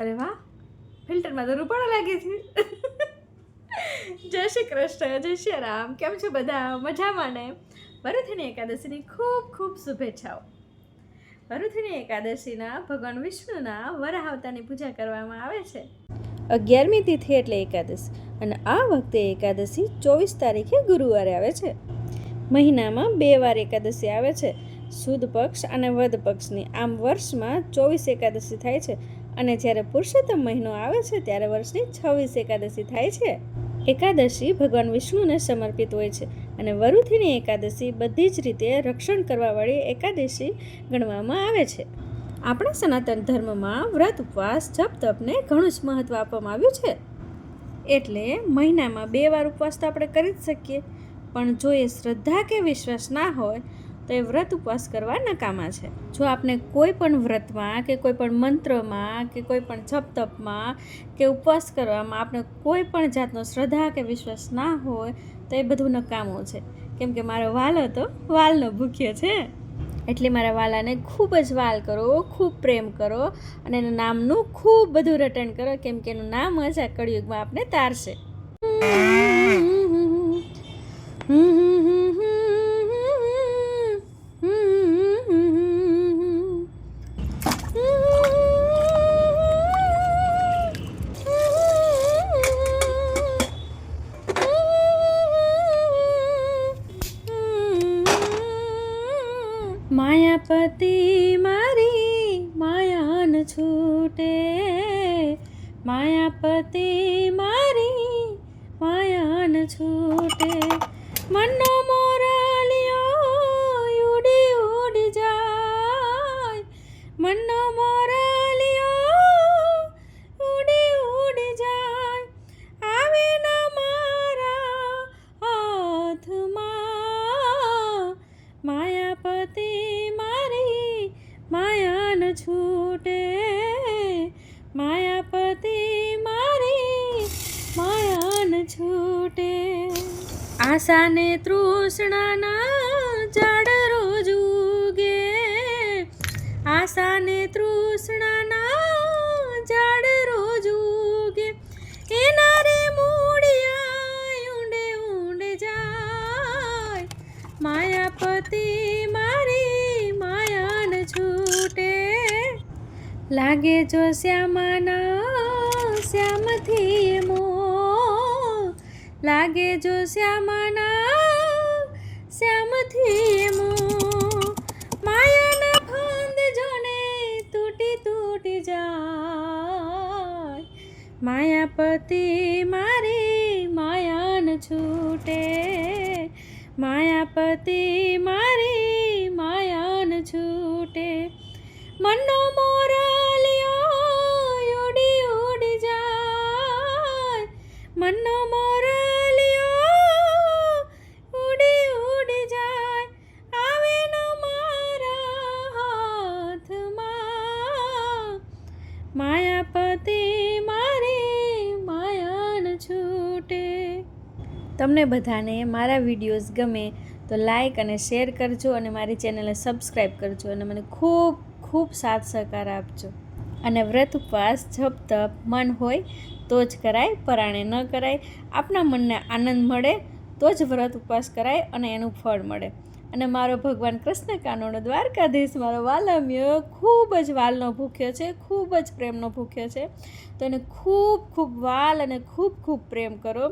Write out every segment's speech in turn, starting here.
અરે વાહ, ફિલ્ટરમાં તો રૂપાળો લાગે છે. જય શ્રી કૃષ્ણ, જય શ્રી રામ. કેમ છો બધા? મજામાં ને? વરુથીની એકાદશીની ખૂબ ખૂબ શુભેચ્છાઓ. વરુથીની એકાદશીના ભગવાન વિષ્ણુના વરાહ અવતારની પૂજા કરવામાં આવે છે. 11મી તિથિ એટલે એકાદશી, અને આ વખતે એકાદશી 24 તારીખે ગુરુવારે આવે છે. મહિનામાં 2 વાર એકાદશી આવે છે, સુદ પક્ષ અને વદ પક્ષની. આમ વર્ષમાં 24 એકાદશી થાય છે, અને જ્યારે પુરુષોત્તમ મહિનો આવે છે ત્યારે વર્ષની 26 એકાદશી થાય છે. એકાદશી ભગવાન વિષ્ણુને સમર્પિત હોય છે, અને વરુથીની એકાદશી બધી જ રીતે રક્ષણ કરવાવાળી એકાદશી ગણવામાં આવે છે. આપણા સનાતન ધર્મમાં વ્રત, ઉપવાસ, જપ તપને ઘણું જ મહત્ત્વ આપવામાં આવ્યું છે. એટલે મહિનામાં 2 વાર ઉપવાસ તો આપણે કરી જ શકીએ, પણ જો એ શ્રદ્ધા કે વિશ્વાસ ના હોય તો એ વ્રત ઉપવાસ કરવા નકામા છે. જો આપણે કોઈ પણ વ્રતમાં કે કોઈ પણ મંત્રમાં કે કોઈ પણ જપ તપમાં કે ઉપવાસ કરવામાં આપણે કોઈ પણ જાતનો શ્રદ્ધા કે વિશ્વાસ ના હોય તો એ બધું નકામું છે. કેમ કે મારો વાલો તો વાલનો ભૂખ્યો છે. એટલે મારા વાલાને ખૂબ જ વાલ કરો, ખૂબ પ્રેમ કરો, અને એના નામનું ખૂબ બધું રટણ કરો, કેમ કે એનું નામ જ આ કળિયુગમાં આપણે તારશે. માયાપતિ મારી માયાન છૂટે, માયાપતિ મારી માયાન છૂટે, મનનો મોરલિયો ઉડી ઉડી જાય, મનનો મોરલિયો ઉડી ઉડી જાય, આવે ના મારા હાથમાં, માયાપતિ મારી માયાન છૂટે, માયાપતિ મારી માયાન છૂટે. આશાને તૃષ્ણાના ઝાડ રોજ ઉગે, આશાને તૃષ્ણાના ઝાડ રોજ ઉગે, એના રે મૂળિયા ઊંડે ઊંડે જાય, માયાપતિ મારી માયાન છૂટે. લાગે જો શ્યામાના શ્યામથી મોહ, લાગે જો શ્યામાના શ્યામથી મોહ, માયાના ફંદ જોને તૂટી તૂટી જાય, માયાપતિ મારી માયાન છૂટે, માયાપતિ મારી માયાન છૂટે, મનનો મોરલિયો ઉડી ઉડી જાય, મનનો મોરલિયો ઉડી ઉડી જાય, આવે ન મારા હાથમાં, માયાપતિ મારી માયાન છૂટે. તમને બધાને મારા વિડીયોઝ ગમે તો લાઈક અને શેર કરજો, અને મારી ચેનલને સબસ્ક્રાઈબ કરજો, અને મને ખૂબ ખૂબ સાથ સહકાર આપજો. અને વ્રત, ઉપવાસ, જપ તપ મન હોય તો જ કરાય, પરાણે ન કરાય. આપણા મનને આનંદ મળે તો જ વ્રત ઉપવાસ કરાય અને એનું ફળ મળે. અને મારો ભગવાન કૃષ્ણ કાનોડો દ્વારકાધીશ, મારો વાલમ્યો ખૂબ જ વાલનો ભૂખ્યો છે, ખૂબ જ પ્રેમનો ભૂખ્યો છે. તો એને ખૂબ ખૂબ વાલ અને ખૂબ ખૂબ પ્રેમ કરો.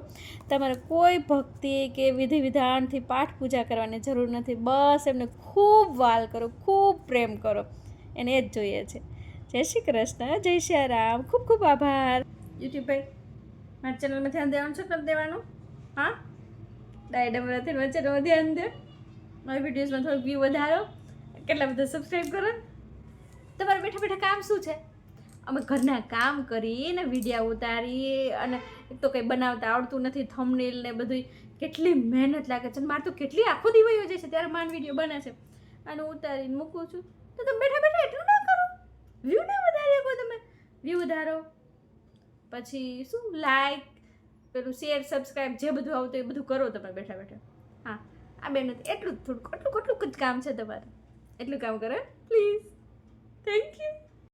તમારે કોઈ ભક્તિ કે વિધિ વિધાનથી પાઠ પૂજા કરવાની જરૂર નથી, બસ એમને ખૂબ વાલ કરો, ખૂબ પ્રેમ કરો, એને એ જ જોઈએ છે. જય શ્રી કૃષ્ણ, જય શ્રી રામ. ખૂબ ખૂબ આભાર. યુટ્યુબ ભાઈ, મારી ચેનલમાં ધ્યાન દેવાનું છે, નથી દેવાનું? હા, ડાયડમ નથી ચેનલમાં ધ્યાન દે, મારી વિડીયોઝમાં થોડુંક વ્યૂ વધારો, કેટલા બધા સબસ્ક્રાઈબ કરો. તમારે બેઠા બેઠા કામ શું છે? અમે ઘરના કામ કરીને વિડીયો ઉતારીએ, અને એક તો કંઈ બનાવતા આવડતું નથી, થંબનેલ ને બધું કેટલી મહેનત લાગે છે. મારે તો કેટલી આખો દિવસ હોય જાય છે ત્યારે માન વિડીયો બને છે, અને ઉતારીને મૂકું છું. તો તમે બેઠા બેઠા એટલું ના કરો, વ્યૂ ના વધારી શકો. તમે વ્યૂ વધારો, પછી શું લાઈક, પેલું શેર, સબસ્ક્રાઈબ જે બધું આવતું એ બધું કરો તમે બેઠા બેઠા. હા, આ બેન એટલું જ થોડુંક, એટલું જ કામ છે તમારે, એટલું કામ કરો પ્લીઝ. Thank you.